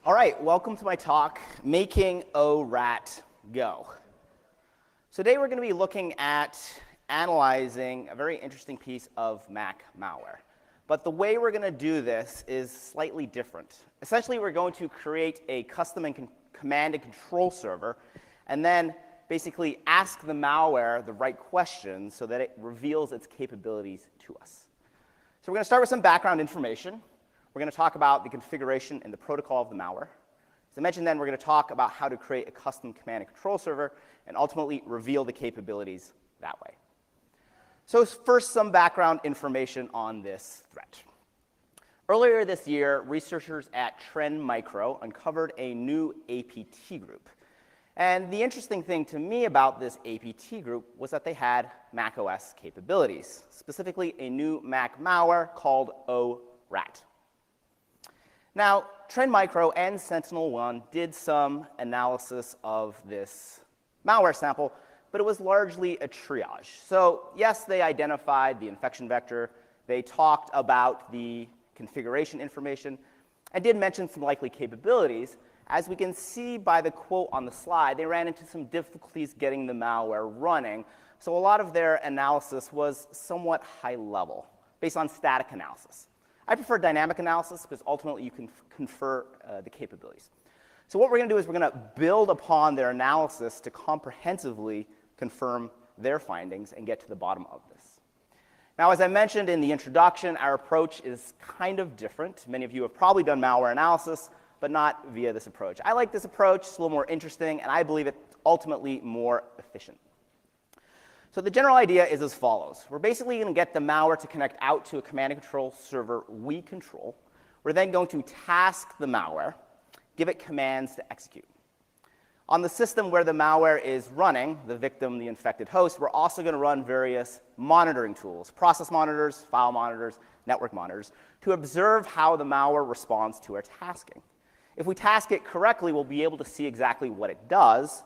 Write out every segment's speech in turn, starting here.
All right, welcome to my talk, Making oRAT Go. So today we're going to be looking at analyzing a very interesting piece of Mac malware. But the way we're going to do this is slightly different. Essentially, we're going to create a custom command and control server, and then basically ask the malware the right questions so that it reveals its capabilities to us. So we're going to start with some background information. We're going to talk about the configuration and the protocol of the malware. As I mentioned then, we're going to talk about how to create a custom command and control server and ultimately reveal the capabilities that way. So first, some background information on this threat. Earlier this year, researchers at Trend Micro uncovered a new APT group. And the interesting thing to me about this APT group was that they had macOS capabilities, specifically a new Mac malware called oRAT. Now, Trend Micro and SentinelOne did some analysis of this malware sample, but it was largely a triage. So yes, they identified the infection vector, they talked about the configuration information, and did mention some likely capabilities. As we can see by the quote on the slide, they ran into some difficulties getting the malware running, so a lot of their analysis was somewhat high level, based on static analysis. I prefer dynamic analysis because ultimately you can confer the capabilities. So what we're going to do is we're going to build upon their analysis to comprehensively confirm their findings and get to the bottom of this. Now, as I mentioned in the introduction, our approach is kind of different. Many of you have probably done malware analysis, but not via this approach. I like this approach. It's a little more interesting, and I believe it's ultimately more efficient. So the general idea is as follows. We're basically going to get the malware to connect out to a command and control server we control. We're then going to task the malware, give it commands to execute. On the system where the malware is running, the victim, the infected host, we're also going to run various monitoring tools, process monitors, file monitors, network monitors, to observe how the malware responds to our tasking. If we task it correctly, we'll be able to see exactly what it does,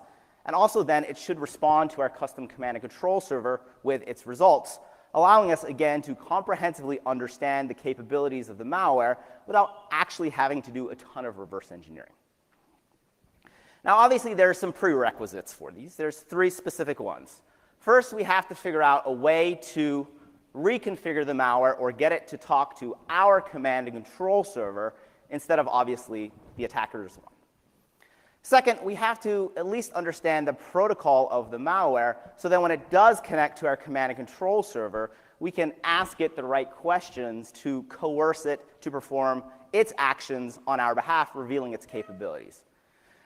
and also then it should respond to our custom command and control server with its results, allowing us again to comprehensively understand the capabilities of the malware without actually having to do a ton of reverse engineering. Now, obviously, there are some prerequisites for these. There's three specific ones. First, we have to figure out a way to reconfigure the malware or get it to talk to our command and control server instead of, obviously, the attacker's one. Second, we have to at least understand the protocol of the malware so that when it does connect to our command and control server, we can ask it the right questions to coerce it to perform its actions on our behalf, revealing its capabilities.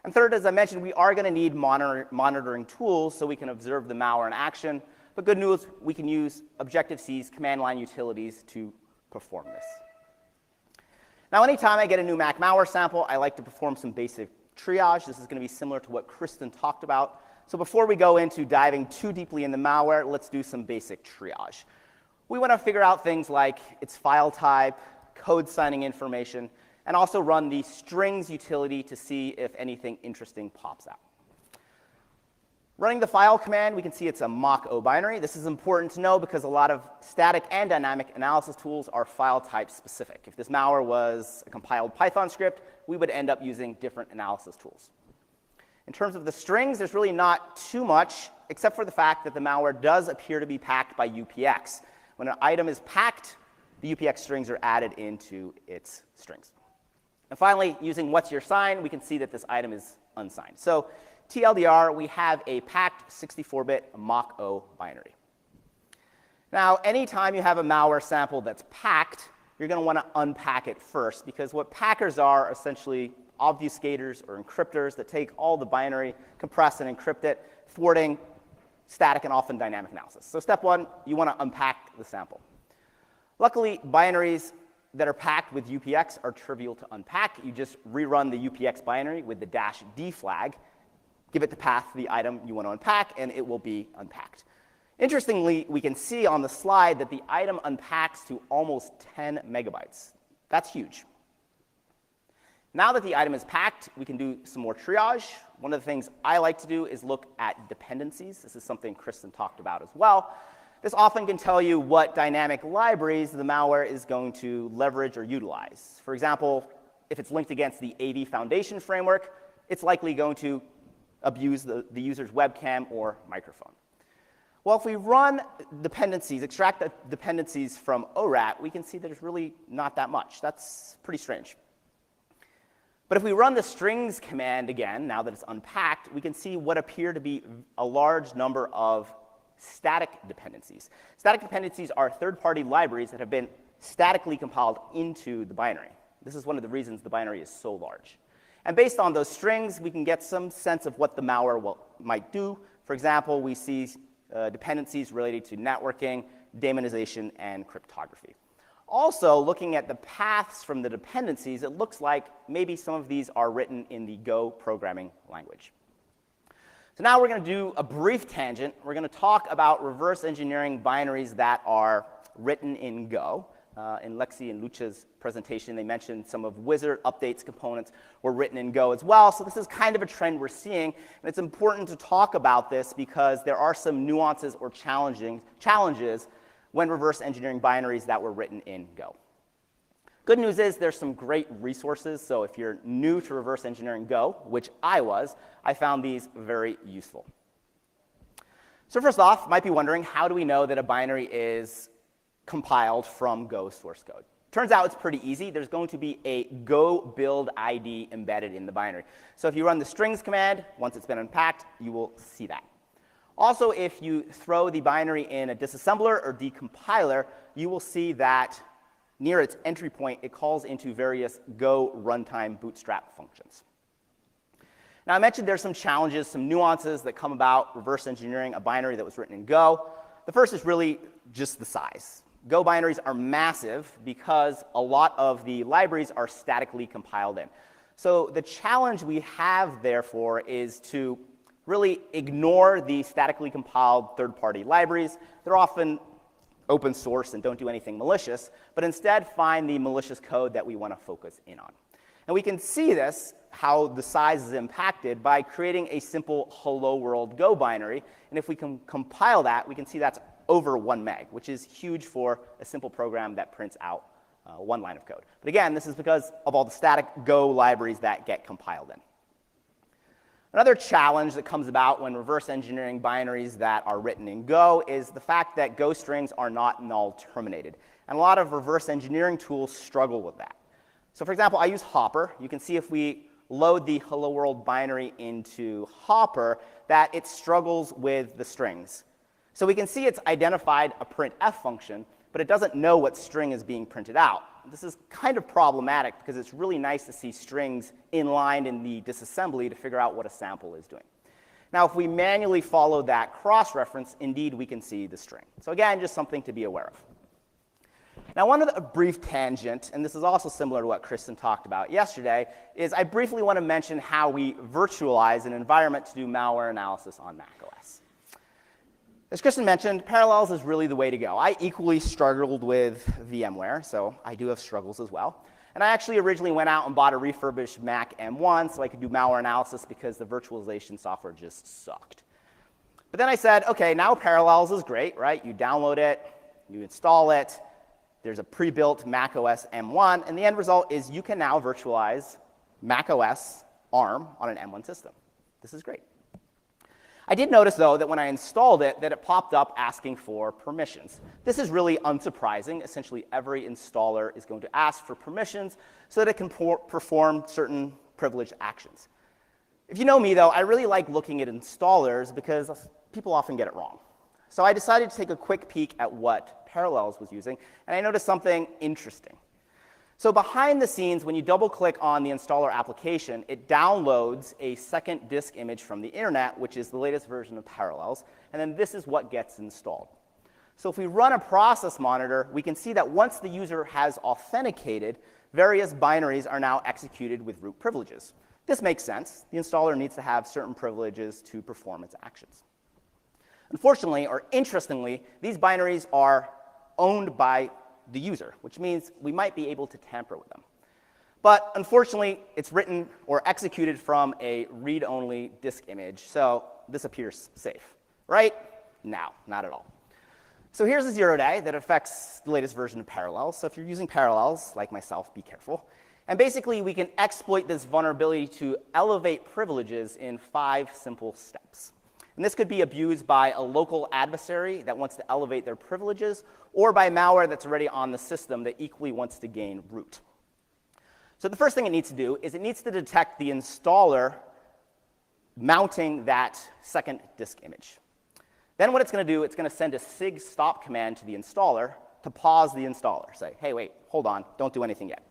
And third, as I mentioned, we are going to need monitoring tools so we can observe the malware in action. But good news, we can use Objective-C's command line utilities to perform this. Now, anytime I get a new Mac malware sample, I like to perform some basic triage. This is going to be similar to what Kristen talked about. So before we go into diving too deeply in the malware, let's do some basic triage. We want to figure out things like its file type, code signing information, and also run the strings utility to see if anything interesting pops out. Running the file command, we can see it's a mock-o binary. This is important to know because a lot of static and dynamic analysis tools are file type specific. If this malware was a compiled Python script, we would end up using different analysis tools. In terms of the strings, there's really not too much, except for the fact that the malware does appear to be packed by UPX. When an item is packed, the UPX strings are added into its strings. And finally, using what's your sign, we can see that this item is unsigned. So TLDR, we have a packed 64-bit mock-o binary. Now, anytime you have a malware sample that's packed, you're going to want to unpack it first, because what packers are essentially obfuscators or encryptors that take all the binary, compress and encrypt it, thwarting static and often dynamic analysis. So step one, you want to unpack the sample. Luckily, binaries that are packed with UPX are trivial to unpack. You just rerun the UPX binary with the -d flag, give it the path to the item you want to unpack, and it will be unpacked. Interestingly, we can see on the slide that the item unpacks to almost 10 megabytes. That's huge. Now that the item is packed, we can do some more triage. One of the things I like to do is look at dependencies. This is something Kristen talked about as well. This often can tell you what dynamic libraries the malware is going to leverage or utilize. For example, if it's linked against the AV Foundation framework, it's likely going to abuse the user's webcam or microphone. Well, if we run dependencies, extract the dependencies from oRAT, we can see there's really not that much. That's pretty strange. But if we run the strings command again, now that it's unpacked, we can see what appear to be a large number of static dependencies. Static dependencies are third-party libraries that have been statically compiled into the binary. This is one of the reasons the binary is so large. And based on those strings, we can get some sense of what the malware might do. For example, we see dependencies related to networking, daemonization, and cryptography. Also, looking at the paths from the dependencies, it looks like maybe some of these are written in the Go programming language. So now we're going to do a brief tangent. We're going to talk about reverse engineering binaries that are written in Go. In Lexi and Lucha's presentation, they mentioned some of Wizard updates components were written in Go as well. So this is kind of a trend we're seeing. And it's important to talk about this because there are some nuances or challenges when reverse engineering binaries that were written in Go. Good news is there's some great resources. So if you're new to reverse engineering Go, which I was, I found these very useful. So first off, you might be wondering, how do we know that a binary is compiled from Go source code? Turns out it's pretty easy. There's going to be a Go build ID embedded in the binary. So if you run the strings command, once it's been unpacked, you will see that. Also, if you throw the binary in a disassembler or decompiler, you will see that near its entry point, it calls into various Go runtime bootstrap functions. Now, I mentioned there's some challenges, some nuances that come about reverse engineering a binary that was written in Go. The first is really just the size. Go binaries are massive because a lot of the libraries are statically compiled in. So the challenge we have, therefore, is to really ignore the statically compiled third-party libraries. They're often open source and don't do anything malicious, but instead find the malicious code that we want to focus in on. And we can see this, how the size is impacted, by creating a simple hello world Go binary. And if we can compile that, we can see that's over 1 meg, which is huge for a simple program that prints out 1 line of code. But again, this is because of all the static Go libraries that get compiled in. Another challenge that comes about when reverse engineering binaries that are written in Go is the fact that Go strings are not null terminated. And a lot of reverse engineering tools struggle with that. So for example, I use Hopper. You can see if we load the hello world binary into Hopper that it struggles with the strings. So we can see it's identified a printf function, but it doesn't know what string is being printed out. This is kind of problematic because it's really nice to see strings inlined in the disassembly to figure out what a sample is doing. Now, if we manually follow that cross-reference, indeed, we can see the string. So again, just something to be aware of. Now, one of a brief tangent, and this is also similar to what Kristen talked about yesterday, is I briefly want to mention how we virtualize an environment to do malware analysis on macOS. As Kristen mentioned, Parallels is really the way to go. I equally struggled with VMware, so I do have struggles as well. And I actually originally went out and bought a refurbished Mac M1 so I could do malware analysis because the virtualization software just sucked. But then I said, okay, now Parallels is great, right? You download it, you install it, there's a pre-built macOS M1, and the end result is you can now virtualize macOS ARM on an M1 system. This is great. I did notice, though, that when I installed it, that it popped up asking for permissions. This is really unsurprising. Essentially, every installer is going to ask for permissions so that it can perform certain privileged actions. If you know me, though, I really like looking at installers because people often get it wrong. So I decided to take a quick peek at what Parallels was using, and I noticed something interesting. So behind the scenes, when you double-click on the installer application, it downloads a second disk image from the internet, which is the latest version of Parallels, and then this is what gets installed. So if we run a process monitor, we can see that once the user has authenticated, various binaries are now executed with root privileges. This makes sense. The installer needs to have certain privileges to perform its actions. Unfortunately, or interestingly, these binaries are owned by the user, which means we might be able to tamper with them. But unfortunately, it's written or executed from a read-only disk image, so this appears safe. Right? No, not at all. So here's a 0-day that affects the latest version of Parallels. So if you're using Parallels, like myself, be careful. And basically, we can exploit this vulnerability to elevate privileges in 5 simple steps. And this could be abused by a local adversary that wants to elevate their privileges, or by malware that's already on the system that equally wants to gain root. So the first thing it needs to do is it needs to detect the installer mounting that second disk image. Then what it's going to do, it's going to send a sig stop command to the installer to pause the installer. Say, hey, wait, hold on, don't do anything yet.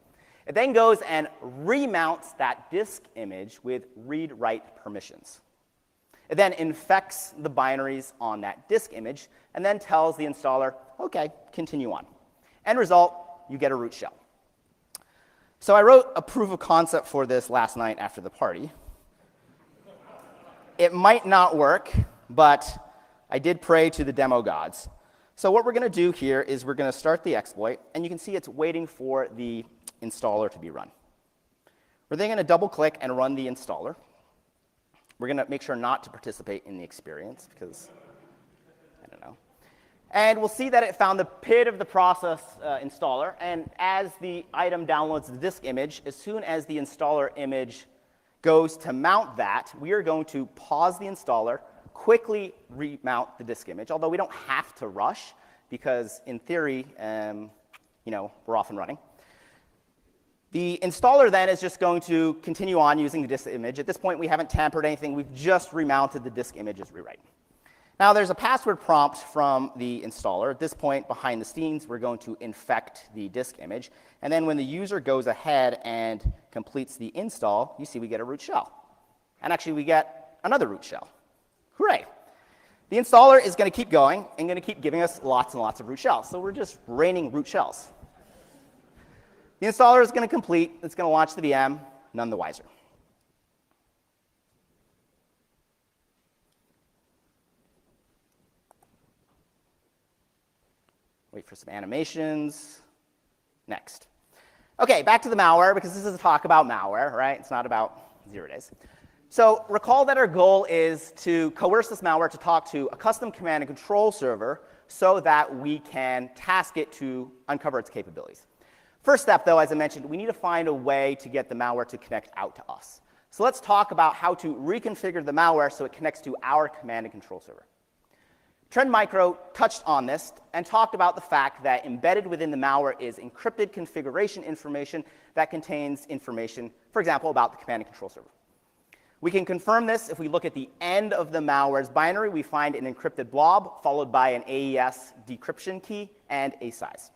It then goes and remounts that disk image with read-write permissions. It then infects the binaries on that disk image and then tells the installer, OK, continue on. End result, you get a root shell. So I wrote a proof of concept for this last night after the party. It might not work, but I did pray to the demo gods. So what we're going to do here is we're going to start the exploit, and you can see it's waiting for the installer to be run. We're then going to double-click and run the installer. We're going to make sure not to participate in the experience because, I don't know. And we'll see that it found the PID of the process installer. And as the item downloads the disk image, as soon as the installer image goes to mount that, we are going to pause the installer, quickly remount the disk image, although we don't have to rush because, in theory, we're off and running. The installer then is just going to continue on using the disk image. At this point, we haven't tampered anything. We've just remounted the disk image as rewrite. Now, there's a password prompt from the installer. At this point, behind the scenes, we're going to infect the disk image. And then when the user goes ahead and completes the install, you see we get a root shell. And actually, we get another root shell. Hooray. The installer is going to keep going and going to keep giving us lots and lots of root shells. So we're just raining root shells. The installer is going to complete. It's going to launch the VM, none the wiser. Wait for some animations. Next. OK, back to the malware, because this is a talk about malware, right? It's not about 0 days. So recall that our goal is to coerce this malware to talk to a custom command and control server so that we can task it to uncover its capabilities. First step, though, as I mentioned, we need to find a way to get the malware to connect out to us. So let's talk about how to reconfigure the malware so it connects to our command and control server. Trend Micro touched on this and talked about the fact that embedded within the malware is encrypted configuration information that contains information, for example, about the command and control server. We can confirm this if we look at the end of the malware's binary. We find an encrypted blob followed by an AES decryption key and a size.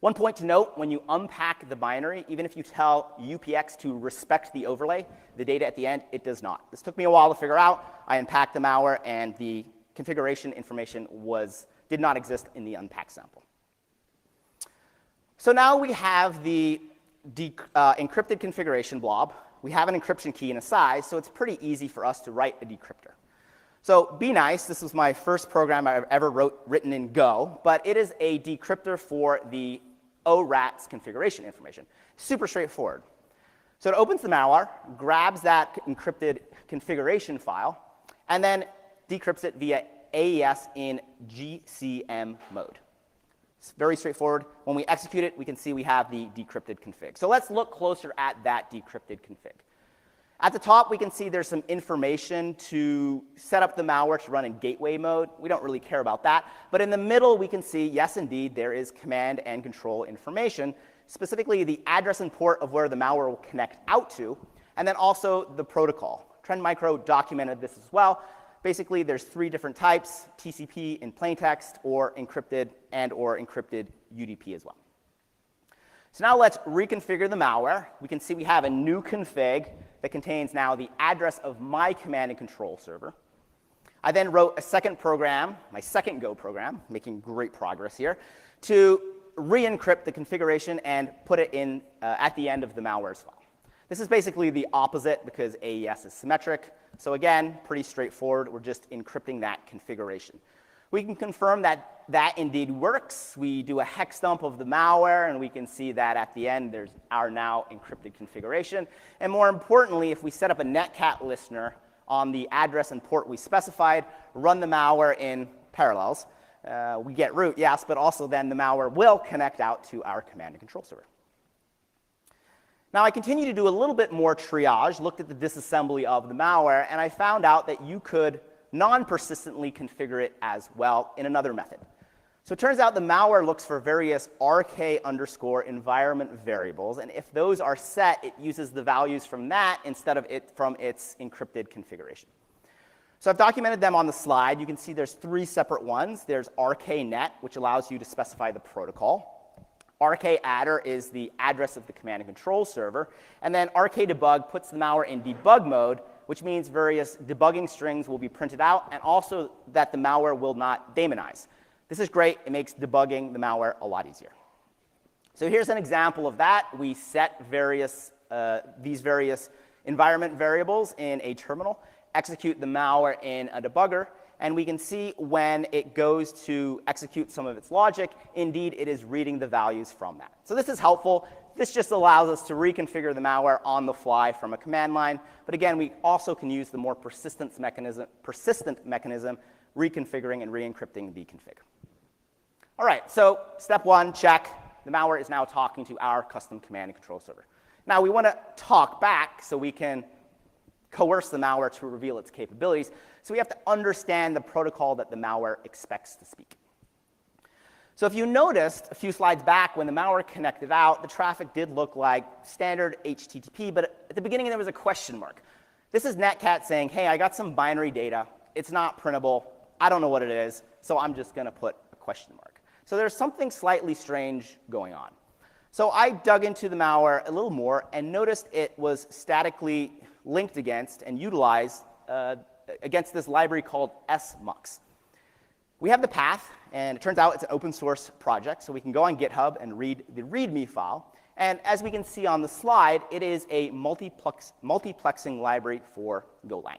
One point to note, when you unpack the binary, even if you tell UPX to respect the overlay, the data at the end, it does not. This took me a while to figure out. I unpacked the malware, and the configuration information did not exist in the unpacked sample. So now we have the encrypted configuration blob. We have an encryption key and a size, so it's pretty easy for us to write a decryptor. So be nice. This was my first program I've ever written in Go, but it is a decryptor for the oRAT's configuration information. Super straightforward. So it opens the malware, grabs that encrypted configuration file, and then decrypts it via AES in GCM mode. It's very straightforward. When we execute it, we can see we have the decrypted config. So let's look closer at that decrypted config. At the top, we can see there's some information to set up the malware to run in gateway mode. We don't really care about that. But in the middle, we can see, yes, indeed, there is command and control information, specifically the address and port of where the malware will connect out to, and then also the protocol. Trend Micro documented this as well. Basically, there's 3 different types, TCP in plain text, or encrypted and/or encrypted UDP as well. So now let's reconfigure the malware. We can see we have a new config that contains now the address of my command and control server. I then wrote a second program, my second Go program, making great progress here, to re-encrypt the configuration and put it in at the end of the malware's file. This is basically the opposite because AES is symmetric. So again, pretty straightforward. We're just encrypting that configuration. We can confirm that that indeed works. We do a hex dump of the malware, and we can see that at the end there's our now encrypted configuration. And more importantly, if we set up a netcat listener on the address and port we specified, run the malware in parallels, we get root, yes, but also then the malware will connect out to our command and control server. Now, I continue to do a little bit more triage, looked at the disassembly of the malware, and I found out that you could non-persistently configure it as well in another method. So it turns out the malware looks for various RK underscore environment variables, and if those are set, it uses the values from that instead of it from its encrypted configuration. So I've documented them on the slide. You can see there's 3 separate ones. There's RKNet, which allows you to specify the protocol. RKAdder is the address of the command and control server. And then RKDebug puts the malware in debug mode, which means various debugging strings will be printed out, and also that the malware will not daemonize. This is great. It makes debugging the malware a lot easier. So here's an example of that. We set these various environment variables in a terminal, execute the malware in a debugger, and we can see when it goes to execute some of its logic, indeed, it is reading the values from that. So this is helpful. This just allows us to reconfigure the malware on the fly from a command line. But again, we also can use the more persistent mechanism, reconfiguring and re-encrypting the config. All right, so step 1, check. The malware is now talking to our custom command and control server. Now, we want to talk back so we can coerce the malware to reveal its capabilities. So we have to understand the protocol that the malware expects to speak. So if you noticed a few slides back, when the malware connected out, the traffic did look like standard HTTP, but at the beginning there was a question mark. This is Netcat saying, hey, I got some binary data. It's not printable. I don't know what it is, so I'm just going to put a question mark. So there's something slightly strange going on. So I dug into the malware a little more and noticed it was statically linked against and utilized against this library called smux. We have the path, and it turns out it's an open source project, so we can go on GitHub and read the README file. And as we can see on the slide, it is a multiplexing library for Golang.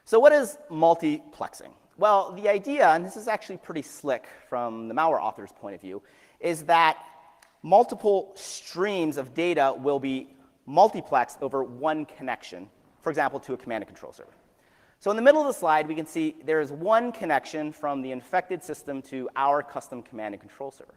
So what is multiplexing? Well, the idea, and this is actually pretty slick from the malware author's point of view, is that multiple streams of data will be multiplexed over one connection, for example, to a command and control server. So in the middle of the slide, we can see there is one connection from the infected system to our custom command and control server.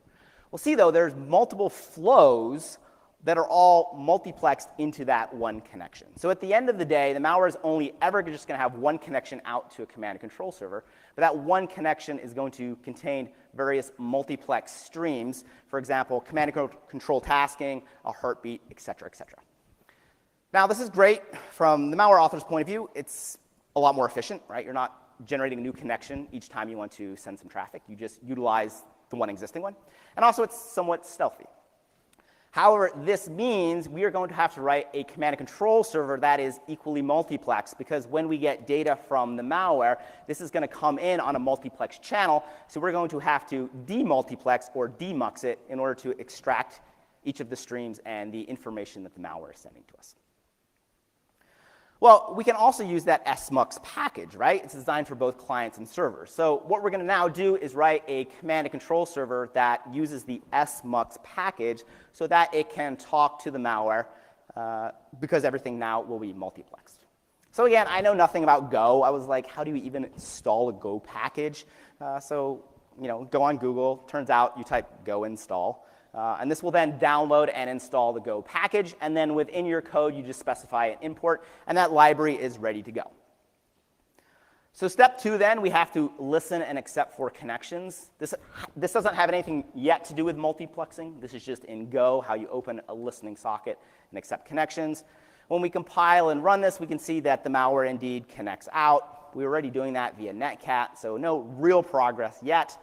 We'll see, though, there's multiple flows that are all multiplexed into that one connection. So at the end of the day, the malware is only ever just going to have one connection out to a command and control server, but that one connection is going to contain various multiplex streams, for example, command and control tasking, a heartbeat, et cetera, et cetera. Now, this is great from the malware author's point of view. It's a lot more efficient, right? You're not generating a new connection each time you want to send some traffic. You just utilize the one existing one. And also, it's somewhat stealthy. However, this means we are going to have to write a command and control server that is equally multiplexed, because when we get data from the malware, this is going to come in on a multiplex channel. So we're going to have to demultiplex or demux it in order to extract each of the streams and the information that the malware is sending to us. Well, we can also use that smux package, right? It's designed for both clients and servers. So what we're going to now do is write a command and control server that uses the smux package so that it can talk to the malware because everything now will be multiplexed. So again, I know nothing about Go. I was like, how do you even install a Go package? So go on Google. Turns out you type Go install. And this will then download and install the Go package. And then within your code, you just specify an import, and that library is ready to go. So step 2, then, we have to listen and accept for connections. This doesn't have anything yet to do with multiplexing. This is just in Go, how you open a listening socket and accept connections. When we compile and run this, we can see that the malware indeed connects out. We're already doing that via Netcat, so no real progress yet.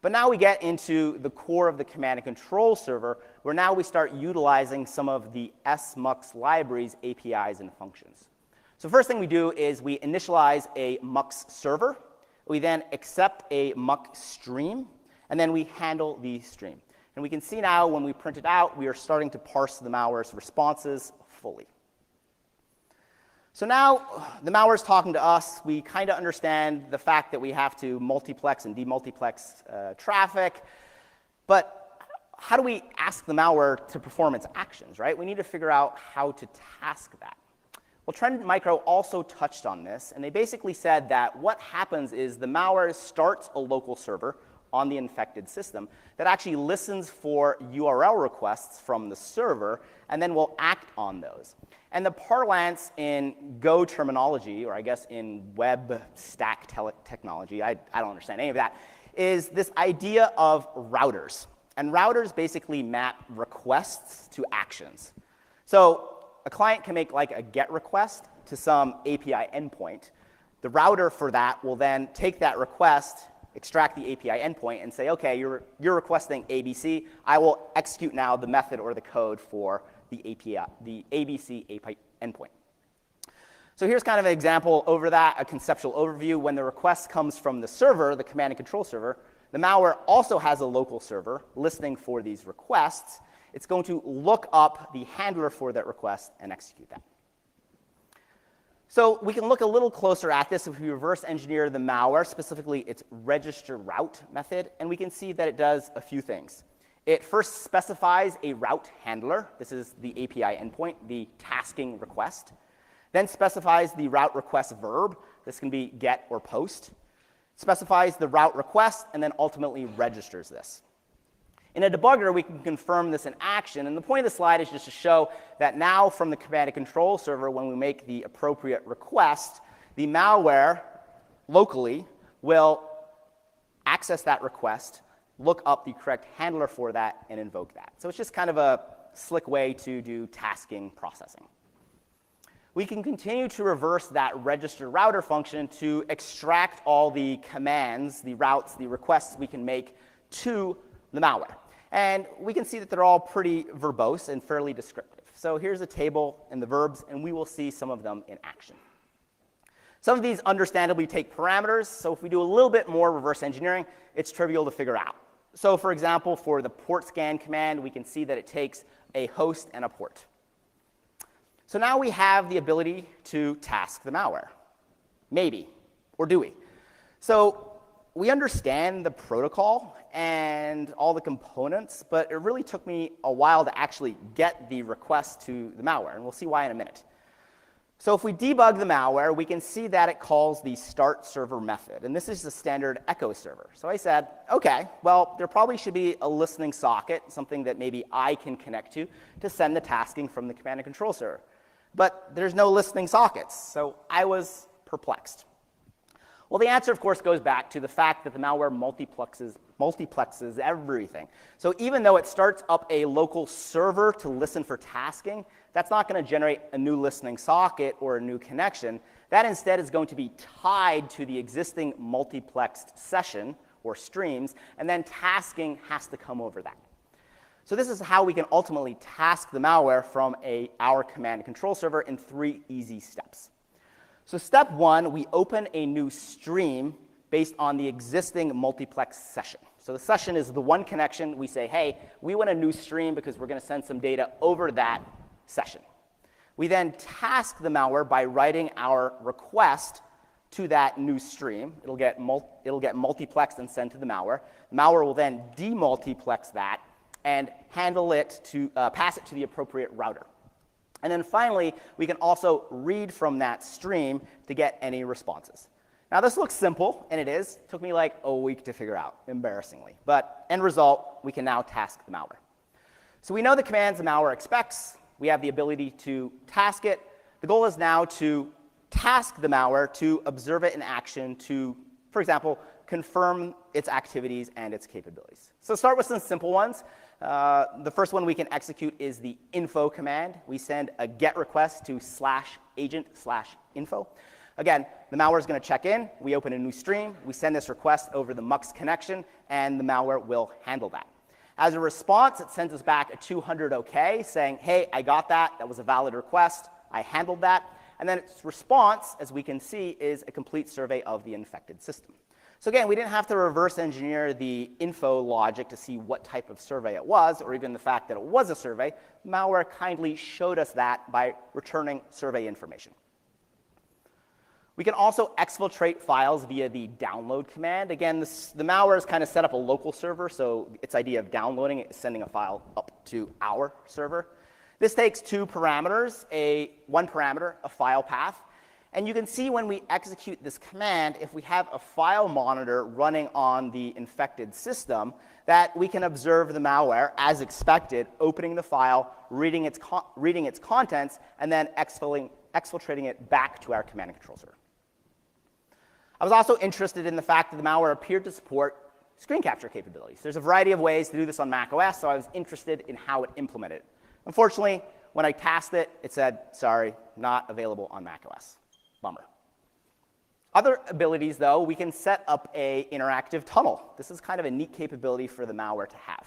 But now we get into the core of the command and control server, where now we start utilizing some of the smux libraries, APIs, and functions. So first thing we do is we initialize a mux server. We then accept a mux stream, and then we handle the stream. And we can see now when we print it out, we are starting to parse the malware's responses fully. So now the malware is talking to us. We kind of understand the fact that we have to multiplex and demultiplex traffic. But how do we ask the malware to perform its actions, right? We need to figure out how to task that. Well, Trend Micro also touched on this, and they basically said that what happens is the malware starts a local server, on the infected system that actually listens for URL requests from the server and then will act on those. And the parlance in Go terminology, or I guess in web stack technology, I don't understand any of that, is this idea of routers. And routers basically map requests to actions. So a client can make like a GET request to some API endpoint. The router for that will then take that request, extract the API endpoint, and say, OK, you're requesting ABC. I will execute now the method or the code for the ABC API endpoint. So here's kind of an example over that, a conceptual overview. When the request comes from the server, the command and control server, the malware also has a local server listening for these requests. It's going to look up the handler for that request and execute that. So we can look a little closer at this if we reverse engineer the malware, specifically its register route method, and we can see that it does a few things. It first specifies a route handler. This is the API endpoint, the tasking request. Then specifies the route request verb. This can be get or post. Specifies the route request, and then ultimately registers this. In a debugger, we can confirm this in action. And the point of the slide is just to show that now from the command and control server, when we make the appropriate request, the malware locally will access that request, look up the correct handler for that, and invoke that. So it's just kind of a slick way to do tasking processing. We can continue to reverse that register router function to extract all the commands, the routes, the requests we can make to the malware. And we can see that they're all pretty verbose and fairly descriptive. So here's a table and the verbs, and we will see some of them in action. Some of these understandably take parameters, so if we do a little bit more reverse engineering, it's trivial to figure out. So for example, for the port scan command, we can see that it takes a host and a port. So now we have the ability to task the malware. Maybe, or do we? So we understand the protocol and all the components, but it really took me a while to actually get the request to the malware, and we'll see why in a minute. So if we debug the malware, we can see that it calls the start server method, and this is the standard echo server. So I said, OK, well, there probably should be a listening socket, something that maybe I can connect to send the tasking from the command and control server. But there's no listening sockets, so I was perplexed. Well, the answer, of course, goes back to the fact that the malware multiplexes everything. So even though it starts up a local server to listen for tasking, that's not going to generate a new listening socket or a new connection. That instead is going to be tied to the existing multiplexed session or streams, and then tasking has to come over that. So this is how we can ultimately task the malware from our command and control server in 3 easy steps. So step 1, we open a new stream based on the existing multiplex session. So the session is the one connection. We say, hey, we want a new stream because we're going to send some data over that session. We then task the malware by writing our request to that new stream. It'll get multiplexed and sent to the malware. The malware will then demultiplex that and handle it to pass it to the appropriate router. And then finally, we can also read from that stream to get any responses. Now, this looks simple, and it is. It took me like a week to figure out, embarrassingly. But end result, we can now task the malware. So we know the commands the malware expects. We have the ability to task it. The goal is now to task the malware to observe it in action to, for example, confirm its activities and its capabilities. So start with some simple ones. The first one we can execute is the info command. We send a GET request to /agent/info. Again, the malware is going to check in. We open a new stream. We send this request over the MUX connection, and the malware will handle that. As a response, it sends us back a 200 OK, saying, hey, I got that. That was a valid request. I handled that. And then its response, as we can see, is a complete survey of the infected system. So again, we didn't have to reverse engineer the info logic to see what type of survey it was, or even the fact that it was a survey. Malware kindly showed us that by returning survey information. We can also exfiltrate files via the download command. Again, the malware is kind of set up a local server, so its idea of downloading it is sending a file up to our server. This takes 2 parameters, one parameter, a file path. And you can see when we execute this command, if we have a file monitor running on the infected system, that we can observe the malware, as expected, opening the file, reading its contents, and then exfiltrating it back to our command and control server. I was also interested in the fact that the malware appeared to support screen capture capabilities. There's a variety of ways to do this on macOS, so I was interested in how it implemented it. Unfortunately, when I tasked it, it said, sorry, not available on macOS. Bummer. Other abilities, though, we can set up an interactive tunnel. This is kind of a neat capability for the malware to have.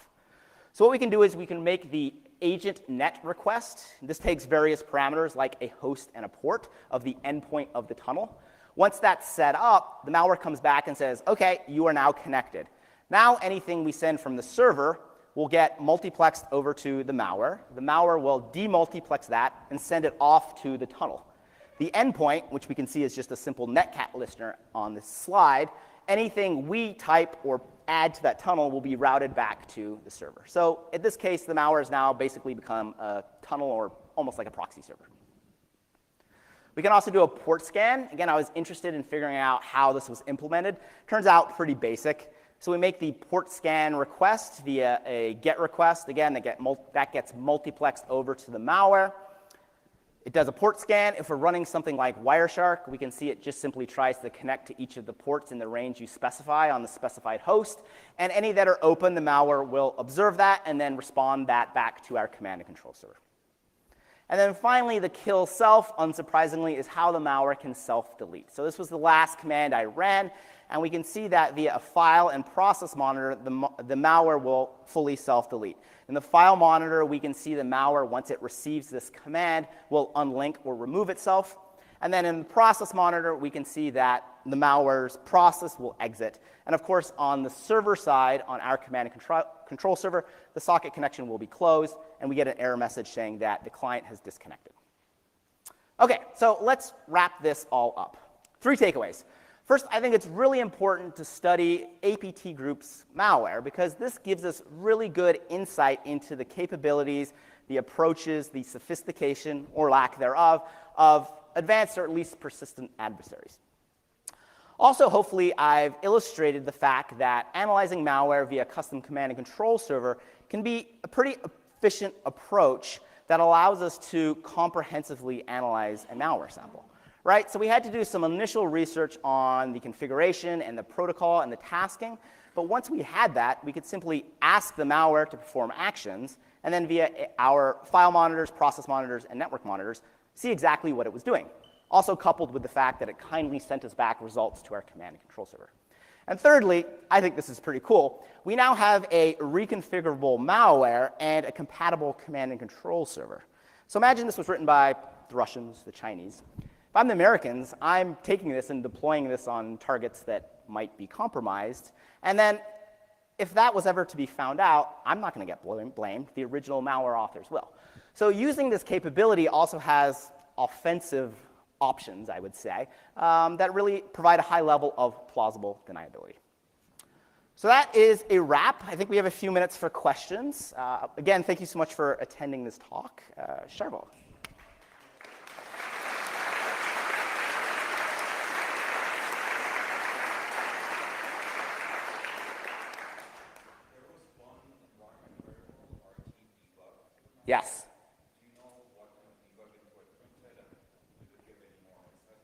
So what we can do is we can make the agent net request. This takes various parameters like a host and a port of the endpoint of the tunnel. Once that's set up, the malware comes back and says, OK, you are now connected. Now anything we send from the server will get multiplexed over to the malware. The malware will demultiplex that and send it off to the tunnel. The endpoint, which we can see is just a simple netcat listener on this slide, anything we type or add to that tunnel will be routed back to the server. So in this case, the malware has now basically become a tunnel or almost like a proxy server. We can also do a port scan. Again, I was interested in figuring out how this was implemented. Turns out pretty basic. So we make the port scan request via a GET request. Again, that gets multiplexed over to the malware. It does a port scan. If we're running something like Wireshark, we can see it just simply tries to connect to each of the ports in the range you specify on the specified host. And any that are open, the malware will observe that and then respond that back to our command and control server. And then finally, the kill self, unsurprisingly, is how the malware can self-delete. So this was the last command I ran. And we can see that via a file and process monitor, the malware will fully self-delete. In the file monitor, we can see the malware, once it receives this command, will unlink or remove itself. And then in the process monitor, we can see that the malware's process will exit. And of course, on the server side, on our command and control server, the socket connection will be closed, and we get an error message saying that the client has disconnected. OK, so let's wrap this all up. 3 takeaways. First, I think it's really important to study APT Group's malware, because this gives us really good insight into the capabilities, the approaches, the sophistication, or lack thereof, of advanced or at least persistent adversaries. Also, hopefully, I've illustrated the fact that analyzing malware via custom command and control server can be a pretty efficient approach that allows us to comprehensively analyze a malware sample. Right? So we had to do some initial research on the configuration and the protocol and the tasking. But once we had that, we could simply ask the malware to perform actions, and then via our file monitors, process monitors, and network monitors, see exactly what it was doing. Also coupled with the fact that it kindly sent us back results to our command and control server. And thirdly, I think this is pretty cool, we now have a reconfigurable malware and a compatible command and control server. So imagine this was written by the Russians, the Chinese. If I'm the Americans, I'm taking this and deploying this on targets that might be compromised. And then if that was ever to be found out, I'm not going to get blamed. The original malware authors will. So using this capability also has offensive options, I would say, that really provide a high level of plausible deniability. So that is a wrap. I think we have a few minutes for questions. Again, thank you so much for attending this talk. Sharvo. Yes. Do you know what kind of debug input printed, and does it give any more insight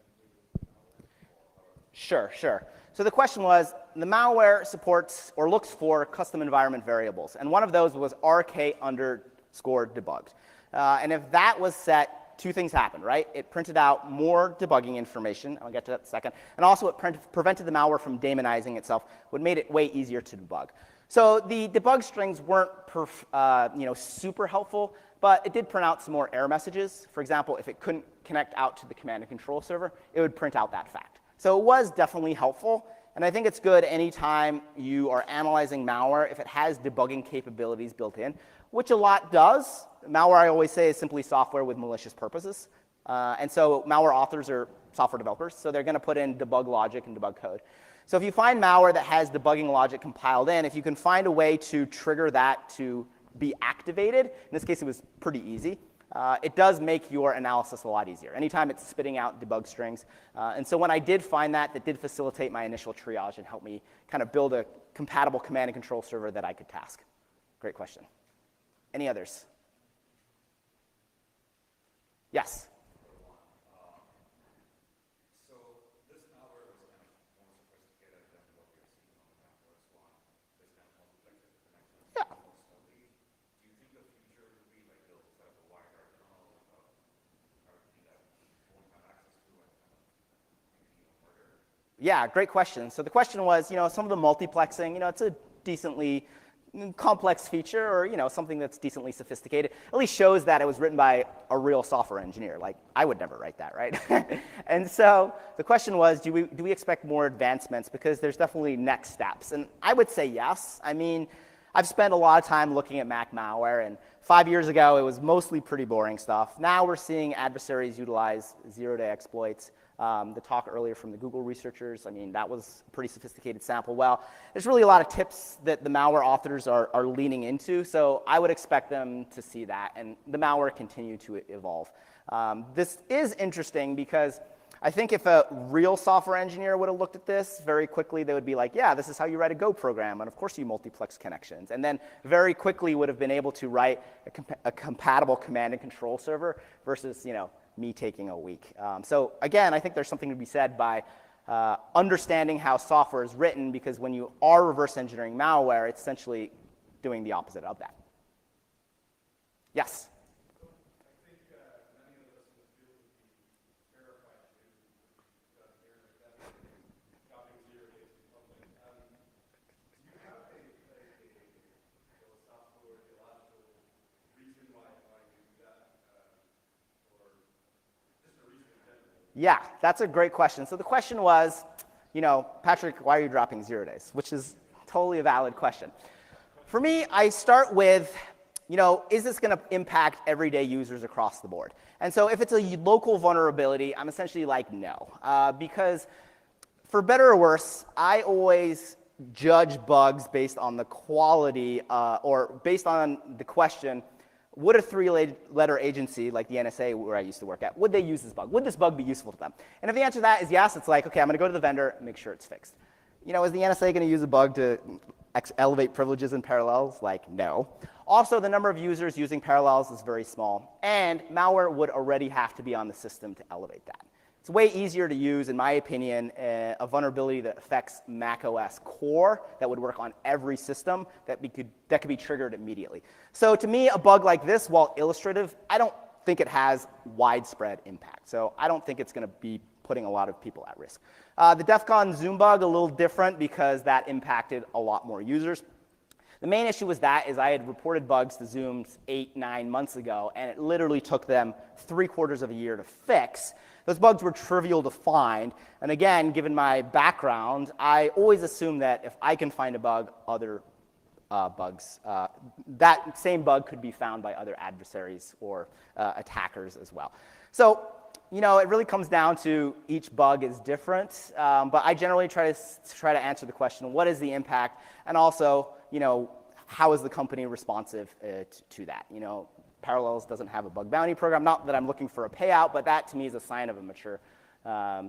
into? Sure. So the question was, the malware supports or looks for custom environment variables, and one of those was RK_debugged. And if that was set, 2 things happened, right? It printed out more debugging information. I'll get to that in a second. And also, it prevented the malware from daemonizing itself, which made it way easier to debug. So the debug strings weren't super helpful, but it did print out some more error messages. For example, if it couldn't connect out to the command and control server, it would print out that fact. So it was definitely helpful. And I think it's good anytime you are analyzing malware if it has debugging capabilities built in, which a lot does. Malware, I always say, is simply software with malicious purposes. And so malware authors are software developers, so they're going to put in debug logic and debug code. So if you find malware that has debugging logic compiled in, if you can find a way to trigger that to be activated, in this case it was pretty easy, it does make your analysis a lot easier. Anytime it's spitting out debug strings. And so when I did find that, that did facilitate my initial triage and help me kind of build a compatible command and control server that I could task. Great question. Any others? Yes? Yeah, great question. So the question was, some of the multiplexing, it's a decently complex feature or, something that's decently sophisticated. At least shows that it was written by a real software engineer. Like, I would never write that, right? And so the question was, do we expect more advancements? Because there's definitely next steps. And I would say yes. I mean, I've spent a lot of time looking at Mac malware, and 5 years ago, it was mostly pretty boring stuff. Now we're seeing adversaries utilize zero-day exploits. The talk earlier from the Google researchers, I mean, that was a pretty sophisticated sample. Well, there's really a lot of tips that the malware authors are leaning into, so I would expect them to see that, and the malware continue to evolve. This is interesting because I think if a real software engineer would have looked at this, very quickly they would be like, yeah, this is how you write a Go program, and of course you multiplex connections. And then very quickly would have been able to write a compatible command and control server versus, me taking a week. So again, I think there's something to be said by understanding how software is written, because when you are reverse engineering malware, it's essentially doing the opposite of that. Yes? Yeah, that's a great question. So the question was, Patrick, why are you dropping 0 days? Which is totally a valid question. For me, I start with, is this going to impact everyday users across the board? And so if it's a local vulnerability, I'm essentially like, no. Because for better or worse, I always judge bugs based on the quality or based on the question, would a three-letter agency like the NSA, where I used to work at, would they use this bug? Would this bug be useful to them? And if the answer to that is yes, it's like, okay, I'm going to go to the vendor and make sure it's fixed. Is the NSA going to use a bug to elevate privileges in parallels? Like, no. Also, the number of users using parallels is very small, and malware would already have to be on the system to elevate that. It's way easier to use, in my opinion, a vulnerability that affects macOS core that would work on every system that could be triggered immediately. So to me, a bug like this, while illustrative, I don't think it has widespread impact. So I don't think it's going to be putting a lot of people at risk. The DEF CON Zoom bug, a little different because that impacted a lot more users. The main issue with that is I had reported bugs to Zoom 8-9 months ago, and it literally took them 3/4 of a year to fix. Those bugs were trivial to find, and again, given my background, I always assume that if I can find a bug, other bugs, that same bug could be found by other adversaries or attackers as well. So, it really comes down to each bug is different, but I generally try to answer the question, what is the impact, and also, how is the company responsive to that? Parallels doesn't have a bug bounty program. Not that I'm looking for a payout, but that to me is a sign of a mature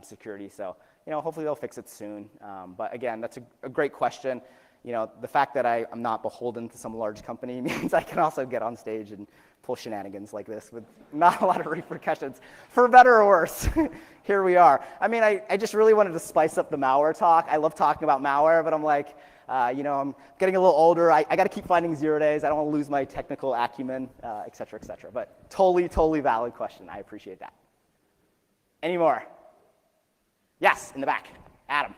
security. So, hopefully they'll fix it soon. But again, that's a great question. The fact that I'm not beholden to some large company means I can also get on stage and pull shenanigans like this with not a lot of repercussions. For better or worse, here we are. I mean, I just really wanted to spice up the malware talk. I love talking about malware, but I'm like, I'm getting a little older. I got to keep finding 0 days. I don't want to lose my technical acumen, et cetera, et cetera. But totally valid question. I appreciate that. Any more? Yes, in the back. Adam.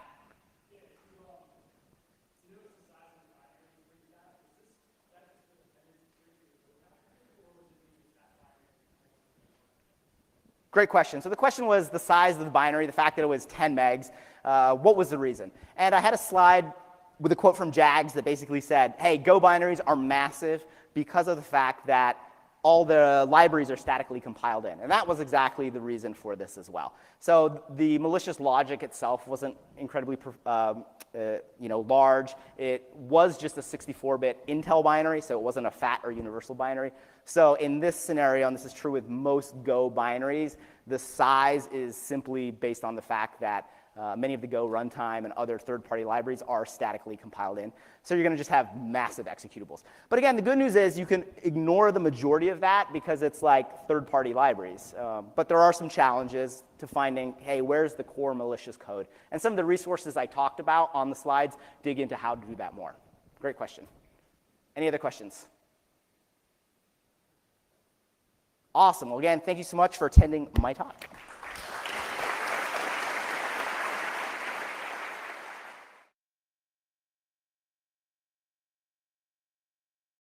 Great question. So the question was the size of the binary, the fact that it was 10 megs. What was the reason? And I had a slide with a quote from Jags that basically said, hey, Go binaries are massive because of the fact that all the libraries are statically compiled in. And that was exactly the reason for this as well. So the malicious logic itself wasn't incredibly large. It was just a 64-bit Intel binary, so it wasn't a FAT or universal binary. So in this scenario, and this is true with most Go binaries, the size is simply based on the fact that many of the Go runtime and other third-party libraries are statically compiled in. So you're going to just have massive executables. But again, the good news is you can ignore the majority of that because it's like third-party libraries. But there are some challenges to finding, hey, where's the core malicious code? And some of the resources I talked about on the slides dig into how to do that more. Great question. Any other questions? Awesome. Well, again, thank you so much for attending my talk.